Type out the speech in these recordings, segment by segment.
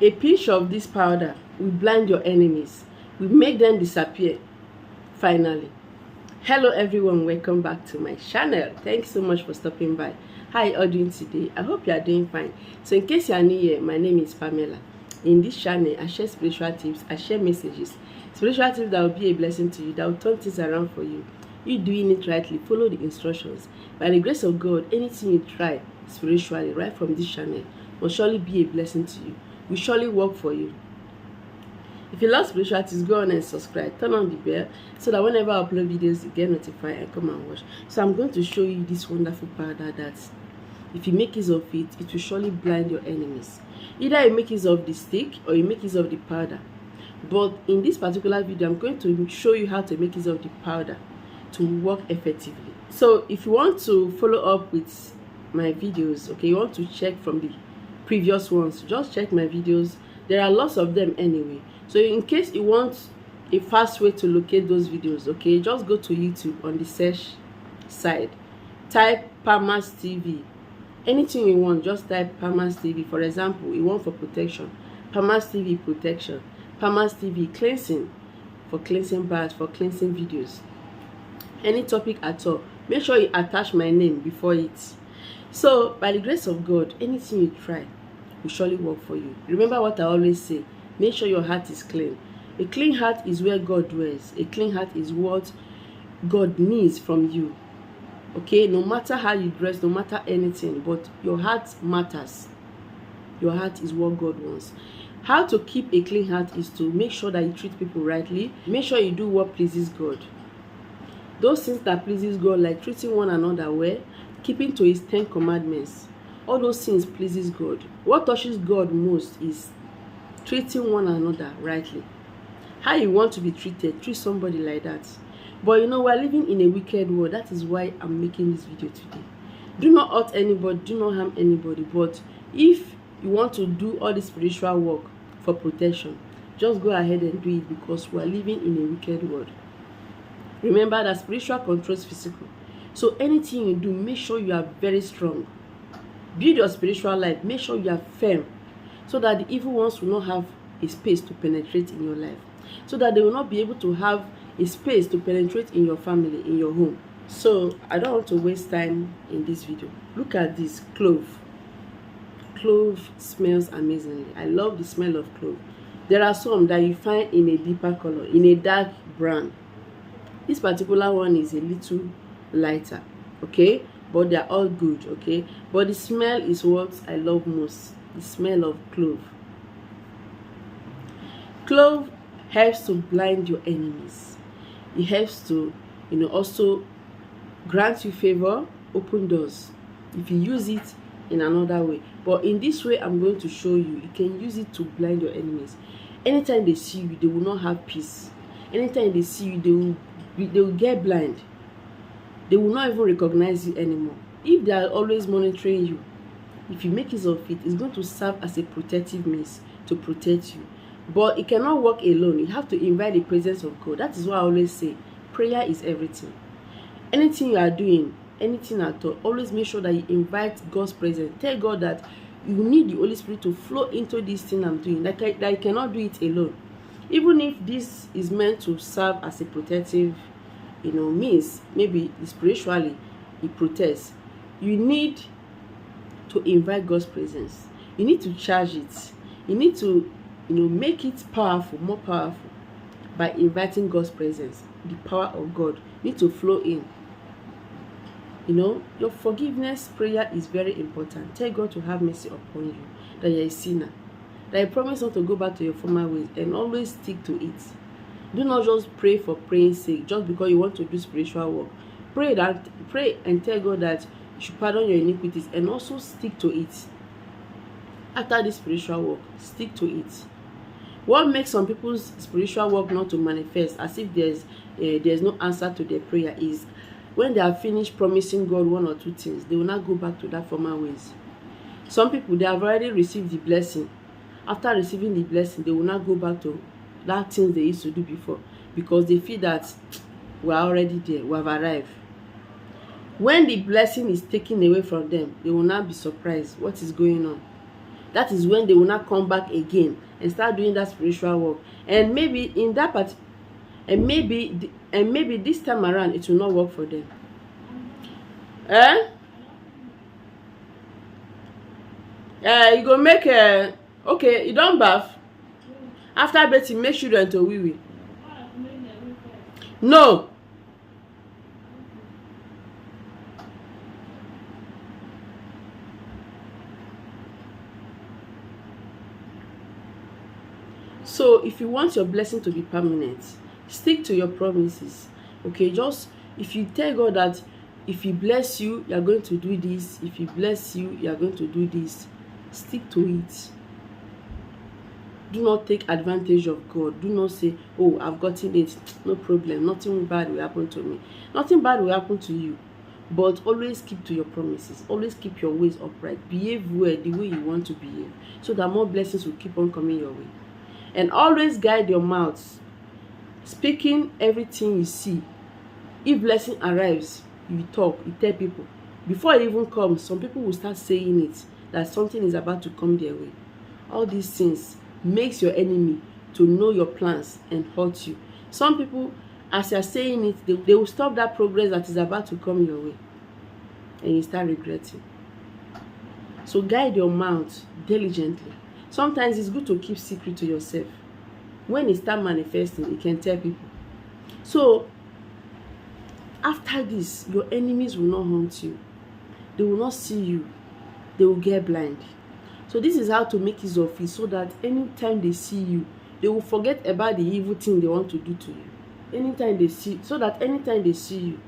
A pinch of this powder will blind your enemies, will make them disappear. Finally, hello everyone, welcome back to my channel. Thanks so much for stopping by. How are you all doing today? I hope you are doing fine. So in case you are new here, my name is Pamela. In this channel, I share spiritual tips, I share messages, spiritual tips that will be a blessing to you, that will turn things around for you. You doing it rightly, follow the instructions. By the grace of God, anything you try spiritually right from this channel will surely be a blessing to you, will surely work for you. If you love spiritual tips, go on and subscribe, turn on the bell so that whenever I upload videos you get notified and come and watch. So I'm going to show you this wonderful powder that if you make use of it, it will surely blind your enemies. Either you make use of the stick or you make use of the powder. But in this particular video, I'm going to show you how to make use of the powder to work effectively. So if you want to follow up with my videos, okay, you want to check from the previous ones, just check my videos. There are lots of them anyway. So in case you want a fast way to locate those videos, okay, just go to YouTube on the search side, type Pamas TV. Anything you want, just type Pamas TV. For example, you want for protection, Pamas TV protection, Pamas TV cleansing, for cleansing baths, for cleansing videos, any topic at all. Make sure you attach my name before it. So by the grace of God, anything you try will surely work for you. Remember what I always say, make sure your heart is clean. A clean heart is where God dwells. A clean heart is what God needs from you. Okay, no matter how you dress, no matter anything, but your heart matters. Your heart is what God wants. How to keep a clean heart is to make sure that you treat people rightly. Make sure you do what pleases God. Those things that pleases God, like treating one another well, keeping to his 10 commandments, all those things pleases God. What touches God most is treating one another rightly. How you want to be treated, treat somebody like that. But you know, we're living in a wicked world. That is why I'm making this video today. Do not hurt anybody, do not harm anybody. But if you want to do all the spiritual work for protection, just go ahead and do it, because we're living in a wicked world. Remember that spiritual controls physical. So anything you do, make sure you are very strong. Build your spiritual life, make sure you are firm, so that the evil ones will not have a space to penetrate in your life, so that they will not be able to have a space to penetrate in your family, in your home. So I don't want to waste time in this video. Look at this clove. Clove smells amazingly. I love the smell of clove. There are some that you find in a deeper color, in a dark brown. This particular one is a little lighter, okay, but they are all good, okay. But the smell is what I love most, the smell of clove. Clove helps to blind your enemies. It helps to, also grant you favor, open doors if you use it in another way. But in this way I'm going to show you, you can use it to blind your enemies. Anytime they see you, they will not have peace. Anytime they see you, they will get blind. They will not even recognize you anymore. If they are always monitoring you, if you make use of it, it's going to serve as a protective means to protect you. But it cannot work alone. You have to invite the presence of God. That is why I always say, prayer is everything. Anything you are doing, anything at all, always make sure that you invite God's presence. Tell God that you need the Holy Spirit to flow into this thing I'm doing. That I cannot do it alone. Even if this is meant to serve as a protective, means, maybe spiritually it protects, you need to invite God's presence. You need to charge it. You need to, make it powerful, more powerful, by inviting God's presence. The power of God need to flow in. Your forgiveness prayer is very important. Tell God to have mercy upon you, that you're a sinner, that you promise not to go back to your former ways, and always stick to it. Do not just pray for praying's sake, just because you want to do spiritual work. Pray and tell God that you should pardon your iniquities, and also stick to it. After this spiritual work, stick to it. What makes some people's spiritual work not to manifest, as if there's no answer to their prayer, is when they are finished promising God one or two things, they will not go back to that former ways. Some people, they have already received the blessing. After receiving the blessing, they will not go back to that things they used to do before, because they feel that we are already there, we have arrived. When the blessing is taken away from them, they will not be surprised what is going on. that is when they will not come back again and start doing that spiritual work. And maybe in that part, and maybe this time around it will not work for them. You go make okay, you don't bath. After bathing, make children to wee. No. So if you want your blessing to be permanent, stick to your promises. Okay, just if you tell God that if he bless you, you are going to do this. If he bless you, you are going to do this. Stick to it. Do not take advantage of God. Do not say, oh, I've gotten it, no problem, nothing bad will happen to me. Nothing bad will happen to you. But always keep to your promises. Always keep your ways upright. Behave well the way you want to behave, so that more blessings will keep on coming your way. And always guide your mouth, speaking everything you see. If blessing arrives, you talk, you tell people. Before it even comes, some people will start saying it, that something is about to come their way. All these things makes your enemy to know your plans and hurt you. Some people, as you're saying it, they will stop that progress that is about to come your way, and you start regretting. So guide your mouth diligently. Sometimes it's good to keep secret to yourself. When it starts manifesting, you can tell people. So after this, your enemies will not haunt you. They will not see you. They will get blind. So this is how to make use of it, so that anytime they see you, they will forget about the evil thing they want to do to you. Anytime they see you,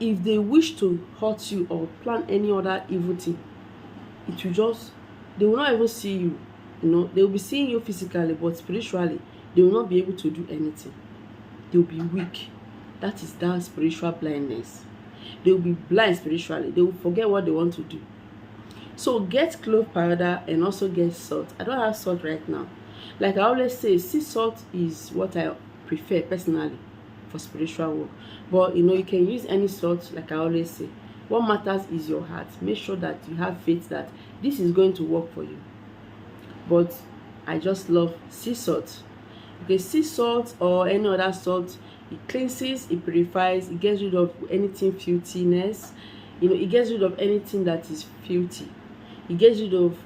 if they wish to hurt you or plan any other evil thing, they will not even see you. They will be seeing you physically, but spiritually, they will not be able to do anything. They will be weak. That is that spiritual blindness. They will be blind spiritually. They will forget what they want to do. So get clove powder and also get salt. I don't have salt right now. Like I always say, sea salt is what I prefer personally for spiritual work. But you can use any salt, like I always say. What matters is your heart. Make sure that you have faith that this is going to work for you. But I just love sea salt. Okay, sea salt or any other salt, it cleanses, it purifies, it gets rid of anything filthiness. It gets rid of anything that is filthy. It gets rid of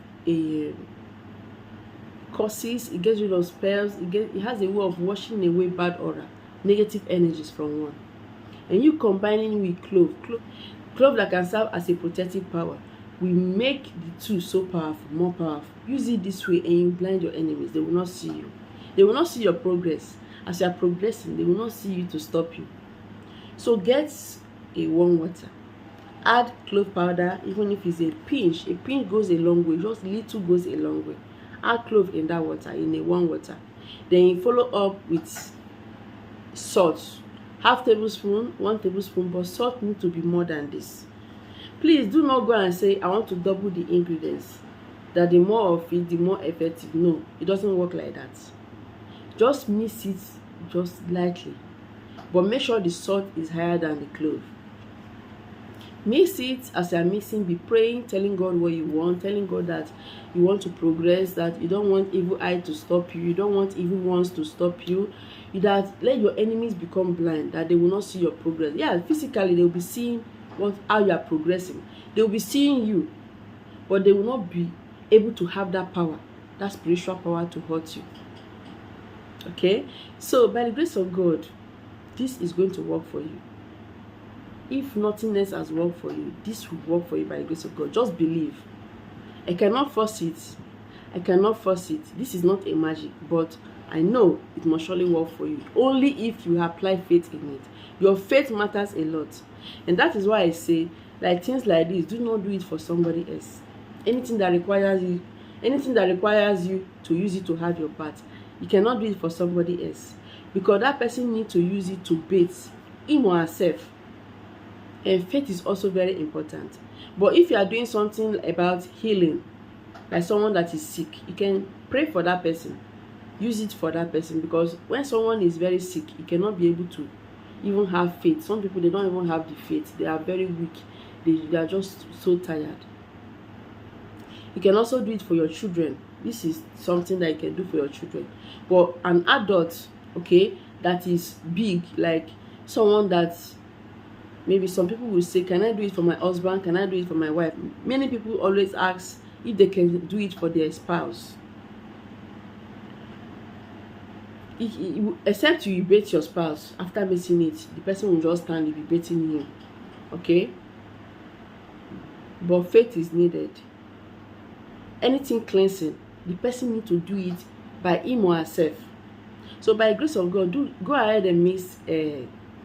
curses. It gets rid of spells. It has a way of washing away bad aura, negative energies from one. And you combining with clove that can serve as a protective power, we make the two so powerful, more powerful. Use it this way and you blind your enemies. They will not see you. They will not see your progress. As you are progressing, they will not see you to stop you. So get a warm water. Add clove powder, even if it's a pinch. A pinch goes a long way. Just little goes a long way. Add clove in that water, in a warm water. Then you follow up with salt. Half tablespoon, 1 tablespoon, but salt needs to be more than this. Please do not go and say, I want to double the ingredients. That the more of it, the more effective. No, it doesn't work like that. Just mix it just lightly. But make sure the salt is higher than the clove. Mix it. As you are mixing, be praying, telling God what you want, telling God that you want to progress, that you don't want evil eye to stop you, you don't want evil ones to stop you, that let your enemies become blind, that they will not see your progress. Yeah, physically they will be seeing how you are progressing. They will be seeing you, but they will not be able to have that power, that spiritual power to hurt you. Okay, so by the grace of God, this is going to work for you. If nothing else has worked for you, this will work for you by the grace of God. Just believe. I cannot force it. This is not a magic, but I know it must surely work for you. Only if you apply faith in it. Your faith matters a lot. And that is why I say, like things like this, do not do it for somebody else. Anything that requires you to use it to have your part, you cannot do it for somebody else. Because that person needs to use it to bathe him or herself. And faith is also very important. But if you are doing something about healing, like someone that is sick, you can pray for that person. Use it for that person. Because when someone is very sick, you cannot be able to even have faith. Some people, they don't even have the faith. They are very weak. They are just so tired. You can also do it for your children. This is something that you can do for your children. But an adult, okay, that is big, like someone that maybe some people will say, can I do it for my husband? Can I do it for my wife? Many people always ask if they can do it for their spouse. Except you bait your spouse, after missing it, the person will just stand, be baiting you. Okay? But faith is needed. Anything cleansing, the person need to do it by him or herself. So by the grace of God, go ahead and mix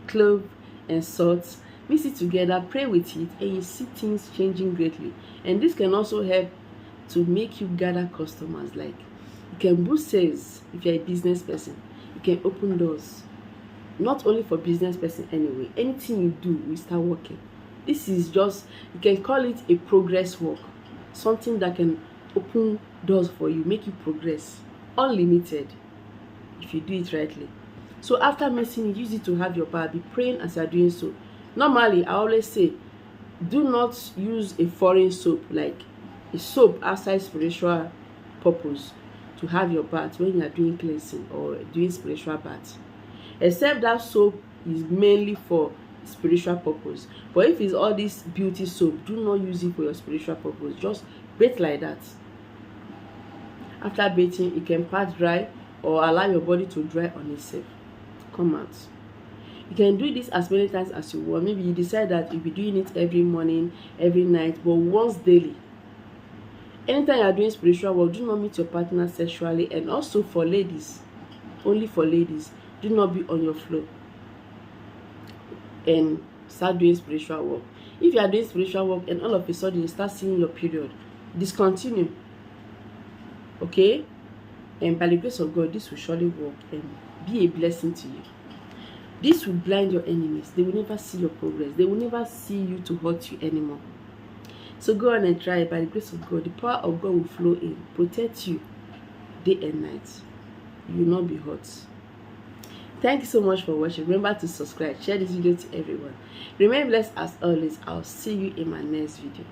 clove and salt, mix it together, pray with it, and you see things changing greatly. And this can also help to make you gather customers. Like, you can boost sales if you're a business person. You can open doors, not only for business person anyway. Anything you do will start working. This is just, you can call it a progress work, something that can open doors for you, make you progress unlimited if you do it rightly. So after mixing it, use it to have your power. Be praying as you are doing so. Normally, I always say, do not use a foreign soap, like a soap outside spiritual purpose, to have your bath when you are doing cleansing or doing spiritual bath. Except that soap is mainly for spiritual purpose. But if it's all this beauty soap, do not use it for your spiritual purpose. Just bathe like that. After bathing, you can pat dry or allow your body to dry on itself. Come out. You can do this as many times as you want. Maybe you decide that you'll be doing it every morning, every night, but once daily. Anytime you are doing spiritual work, do not meet your partner sexually. And also for ladies, only for ladies, do not be on your floor and start doing spiritual work. If you are doing spiritual work and all of a sudden you start seeing your period, discontinue. Okay? And by the grace of God, this will surely work and be a blessing to you. This will blind your enemies. They will never see your progress. They will never see you to hurt you anymore. So go on and try it. By the grace of God, the power of God will flow in, protect you day and night. You will not be hurt. Thank you so much for watching. Remember to subscribe, share this video to everyone. Remain blessed as always. I'll see you in my next video.